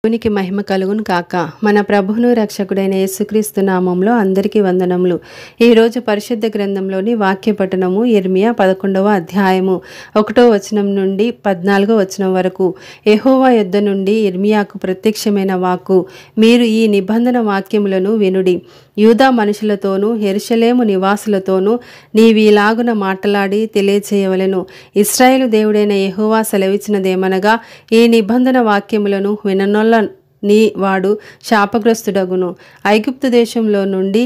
దేవునికి మహిమ కలుగును కాక. మన ప్రభువును రక్షకుడైన యేసుక్రీస్తు నామంలో అందరికీ వందనములు. ఈరోజు పరిశుద్ధ గ్రంథంలోని వాక్య పఠనము యిర్మీయా 11వ అధ్యాయము 1వ వచనం నుండి 14వ వచనం వరకు. యెహోవా యొద్ద నుండి యిర్మీయాకు ప్రత్యక్షమైన వాక్కు. మీరు ఈ నిబంధన వాక్యములను వినుడి. యూదా మనుషులతోనూ యెరూషలేము నివాసులతోనూ నీవీలాగున మాటలాడి తెలియచేయవలెను. ఇశ్రాయేలు దేవుడైన యెహోవా సెలవిచ్చినదేమనగా, ఈ నిబంధన వాక్యములను విననొల్ల నీ వాడు శాపగ్రస్తుడగును. ఐగుప్తు దేశంలో నుండి,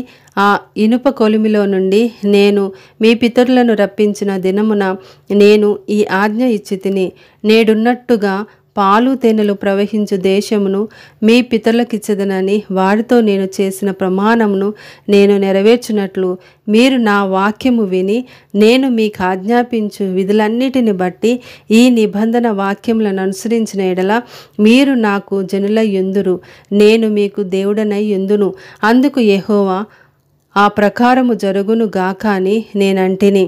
ఆ ఇనుప కొలిమిలో నుండి నేను మీ పితరులను రప్పించిన దినమున నేను ఈ ఆజ్ఞ ఇచ్చితిని. నేడున్నట్టుగా పాలు తేనెలు ప్రవహించు దేశమును మీ పితరులకిచ్చదనని వారితో నేను చేసిన ప్రమాణమును నేను నెరవేర్చినట్లు మీరు నా వాక్యము విని నేను మీకు ఆజ్ఞాపించు విధులన్నిటిని బట్టి ఈ నిబంధన వాక్యములను అనుసరించిన ఎడల మీరు నాకు జనులై యుందురు, నేను మీకు దేవుడనై యుందును. అందుకు యెహోవా, ఆ ప్రకారము జరుగును గాక అని నేనంటిని.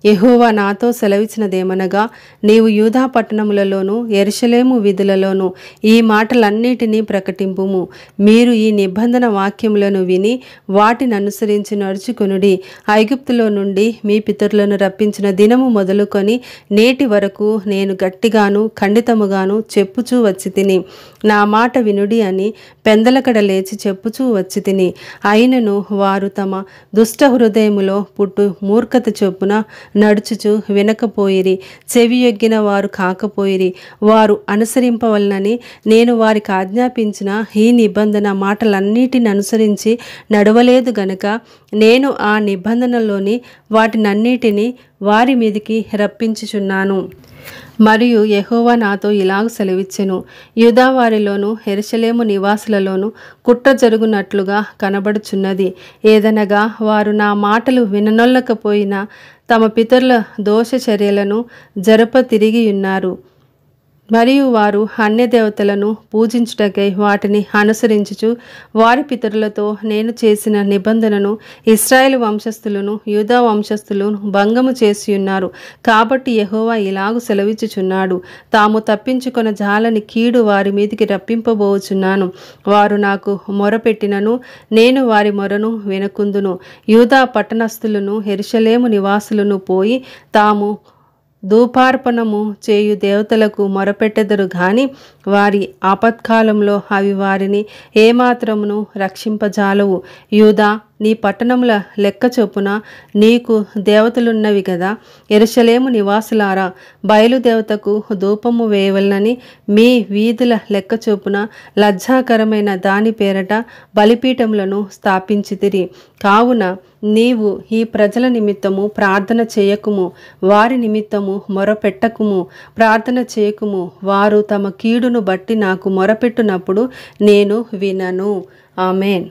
యెహోవా నాతో సెలవిచ్చినదేమనగా, నీవు యూదా పట్టణములలోను యెరూషలేము వీధులలోను ఈ మాటలన్నిటినీ ప్రకటింపుము. మీరు ఈ నిబంధన వాక్యములను విని వాటిని అనుసరించి నడుచుకొనుడి. ఐగుప్తులో నుండి మీ పితరులను రప్పించిన దినము మొదలుకొని నేటి వరకు నేను గట్టిగాను ఖండితముగాను చెప్పుచూ వచ్చి తిని, నా మాట వినుడి అని పెందలకడ లేచి చెప్పుచూ వచ్చి తిని. అయినను వారు తమ దుష్ట హృదయములో పుట్టు మూర్ఖత చొప్పున నడుచుచు వినకపోయిరి, చెవియొగ్గిన వారు కాకపోయిరి. వారు అనుసరింపవలనని నేను వారికి ఆజ్ఞాపించిన ఈ నిబంధన మాటలన్నిటిని అనుసరించి నడవలేదు గనుక నేను ఆ నిబంధనలోని వాటినన్నిటినీ వారి మీదికి రప్పించుచున్నాను. మరియు యెహోవా నాతో ఇలాగ సెలవిచ్చెను, యూదా వారిలోను యెరూషలేము నివాసులలోను కుట్ర జరుగునట్లుగా కనబడుచున్నది. ఏదనగా వారు నా మాటలు విననొల్లకపోయినా తమ పితరుల దోష చర్యలను జరప తిరిగియున్నారు. మరియు వారు అన్యదేవతలను పూజించుటకై వాటిని అనుసరించుచు వారి పితరులతో నేను చేసిన నిబంధనను ఇశ్రాయేలు వంశస్థులను యూదా వంశస్థులను భంగము చేసియున్నారు. కాబట్టి యెహోవా ఇలాగు సెలవిచ్చుచున్నాడు, తాము తప్పించుకొన జాలని కీడు వారి మీదికి రప్పింపబోచున్నాను. వారు నాకు మొరపెట్టినను నేను వారి మొరను వినకుందును. యూదా పట్టణస్థులను యెరూషలేము నివాసులను పోయి తాము ధూపార్పణము చేయు దేవతలకు మొరపెట్టెదరు గాని వారి ఆపత్కాలంలో అవి వారిని ఏమాత్రమును రక్షింపజాలవు. యూదా, నీ పట్టణముల లెక్క చొప్పున నీకు దేవతలున్నవి గదా. యెరూషలేము నివాసులారా, బయలుదేవతకు ధూపము వేయవలనని మీ వీధుల లెక్క చొప్పున లజ్జాకరమైన దాని పేరట బలిపీఠములను స్థాపించితిరి. కావున నీవు ఈ ప్రజల నిమిత్తము ప్రార్థన చేయకుము, వారి నిమిత్తము మొరపెట్టకుము, ప్రార్థన చేయకుము. వారు తమ కీడును బట్టి నాకు మొరపెట్టునప్పుడు నేను వినను. ఆమేన్.